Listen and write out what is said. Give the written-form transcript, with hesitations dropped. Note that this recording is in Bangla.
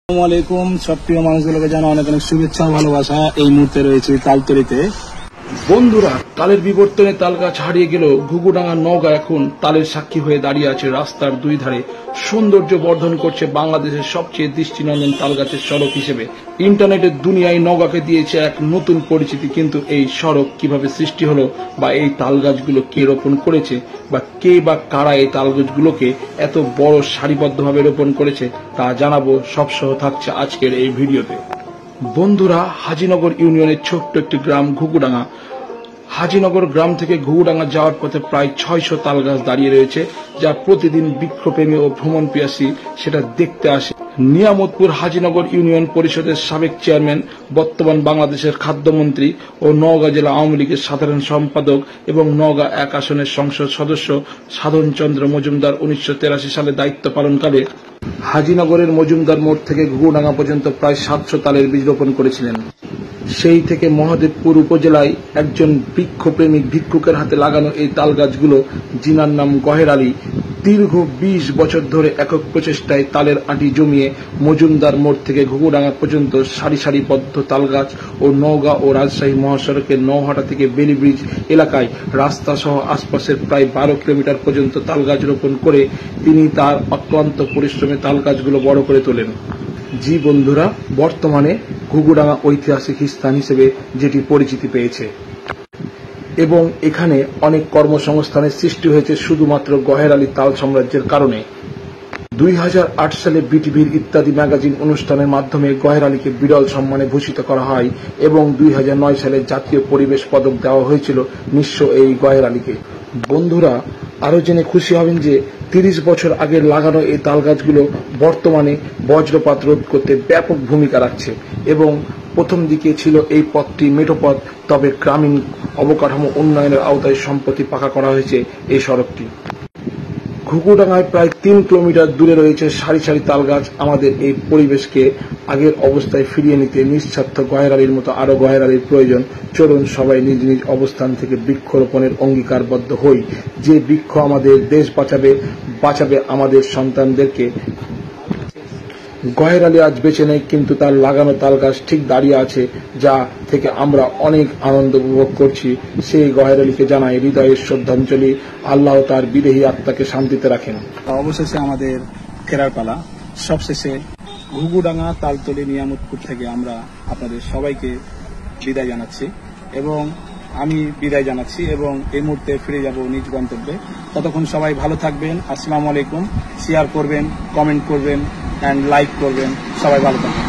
আসসালামু আলাইকুম। সব প্রিয় মানুষগুলোকে জানা অনেক অনেক শুভেচ্ছা ভালোবাসা। এই মুহূর্তে রয়েছে তালতলিতে। বন্ধুরা, তালের বিবর্তনে তাল গাছ হারিয়ে গেল, ঘুঘুডাঙ্গা নওগাঁ এখন তালের সাক্ষী হয়ে দাঁড়িয়ে আছে রাস্তার দুই ধারে। সৌন্দর্য বর্ধন করছে বাংলাদেশের সবচেয়ে দৃষ্টিনন্দন তাল গাছের সড়ক হিসেবে। ইন্টারনেটের দুনিয়ায় নওগাঁকে দিয়েছে এক নতুন পরিচিতি। কিন্তু এই সড়ক কিভাবে সৃষ্টি হলো, বা এই তাল গাছগুলো কে রোপণ করেছে, বা কে বা কারা এই তাল গাছগুলোকে এত বড় সারিবদ্ধভাবে রোপণ করেছে, তা জানাবো। সবসহ থাকছে আজকের এই ভিডিওতে। বন্ধুরা, হাজিনগর ইউনিয়নের ছোট্ট একটি গ্রাম ঘুঘুডাঙ্গা। হাজিনগর গ্রাম থেকে ঘুঘুডাঙ্গা যাওয়ার পথে প্রায় 600 তাল গাছ দাঁড়িয়ে রয়েছে, যা প্রতিদিন বৃক্ষপ্রেমী ও ভ্রমণ পিয়াসী সেটা দেখতে আসে। নিয়ামতপুর হাজিনগর ইউনিয়ন পরিষদের সাবেক চেয়ারম্যান, বর্তমান বাংলাদেশের খাদ্যমন্ত্রী ও নওগাঁ জেলা আওয়ামী লীগের সাধারণ সম্পাদক এবং নওগাঁ 1 আসনের সংসদ সদস্য সাধন চন্দ্র মজুমদার 1983 সালে দায়িত্ব পালনকালে হাজিনগরের মজুমদার মোড় থেকে ঘুঘুডাঙ্গা পর্যন্ত প্রায় 700 তালের বীজ রোপণ করেছিলেন। সেই থেকে মহাদেবপুর উপজেলায় একজন বৃক্ষপ্রেমিক ভিক্ষুকের হাতে লাগানো এই তাল গাছগুলো, যিনার নাম গহের আলী, দীর্ঘ 20 বছর ধরে একক প্রচেষ্টায় তালের আঁটি জমিয়ে মজুমদার মোড় থেকে ঘুঘুডাঙ্গা পর্যন্ত সারি সারিবদ্ধ তাল গাছ ও নওগাঁ ও রাজশাহী মহাসড়কের নওহাটা থেকে বেলি ব্রিজ এলাকায় রাস্তা সহ আশপাশের প্রায় 12 কিলোমিটার পর্যন্ত তাল গাছ রোপণ করে তিনি তার অক্লান্ত পরিশ্রমে তাল গাছগুলো বড় করে তোলেন। জি বন্ধুরা, বর্তমানে ঘুঘুডাঙ্গা ঐতিহাসিক স্থান হিসেবে যেটি পরিচিতি পেয়েছে, এবং এখানে অনেক কর্মসংস্থানের সৃষ্টি হয়েছে শুধুমাত্র গহের আলী তাল সাম্রাজ্যের কারণে। 2008 সালে বিটিভির ইত্যাদি ম্যাগাজিন অনুষ্ঠানের মাধ্যমে গহের আলীকে বিরল সম্মানে ভূষিত করা হয় এবং 2009 সালে জাতীয় পরিবেশ পদক দেওয়া হয়েছিল নিঃস্ব এই গহের আলীকে। বন্ধুরা, আরো জেনে খুশি হবেন যে 30 বছর আগের লাগানো এই তাল গাছগুলো বর্তমানে বজ্রপাত রোধ করতে ব্যাপক ভূমিকা রাখছে, এবং প্রথম দিকে ছিল এই পথটি মেঠো পথ, তবে গ্রামীণ অবকাঠামো উন্নয়নের আওতায় সম্প্রতি পাকা করা হয়েছে এই সড়কটি। ঘুঘুডাঙ্গায় প্রায় 3 কিলোমিটার দূরে রয়েছে সারি সারি তাল গাছ। আমাদের এই পরিবেশকে আগের অবস্থায় ফিরিয়ে নিতে নিঃস্বার্থ গহের আলীর মতো আরো গহের আলীর প্রয়োজন। চলুন সবাই নিজ নিজ অবস্থান থেকে বৃক্ষরোপণের অঙ্গীকারবদ্ধ হই। যে বৃক্ষ আমাদের দেশ বাঁচাবে, বাঁচাবে আমাদের সন্তানদেরকে। গহের আলী আজ বেঁচে নেই, কিন্তু তার লাগানো তাল গাছ ঠিক দাঁড়িয়ে আছে, যা থেকে আমরা অনেক আনন্দ উপভোগ করছি। সেই গহের আলীকে জানাই হৃদয়ের শ্রদ্ধাঞ্জলি। আল্লাহ তার বিদেহী আত্মাকে শান্তিতে রাখেন। অবশেষে আমাদের ফেরার পালা। সবশেষে ঘুঘুডাঙ্গা তালতলি নিয়ামতপুর থেকে আমরা আপনাদের সবাইকে বিদায় জানাচ্ছি, এবং আমি বিদায় জানাচ্ছি, এবং এই মুহূর্তে ফিরে যাব নিজ গন্তব্যে। ততক্ষণ সবাই ভালো থাকবেন। আসসালামু আলাইকুম। শেয়ার করবেন, কমেন্ট করবেন, লাইক করবেন। সবাই ভালো থাকবেন।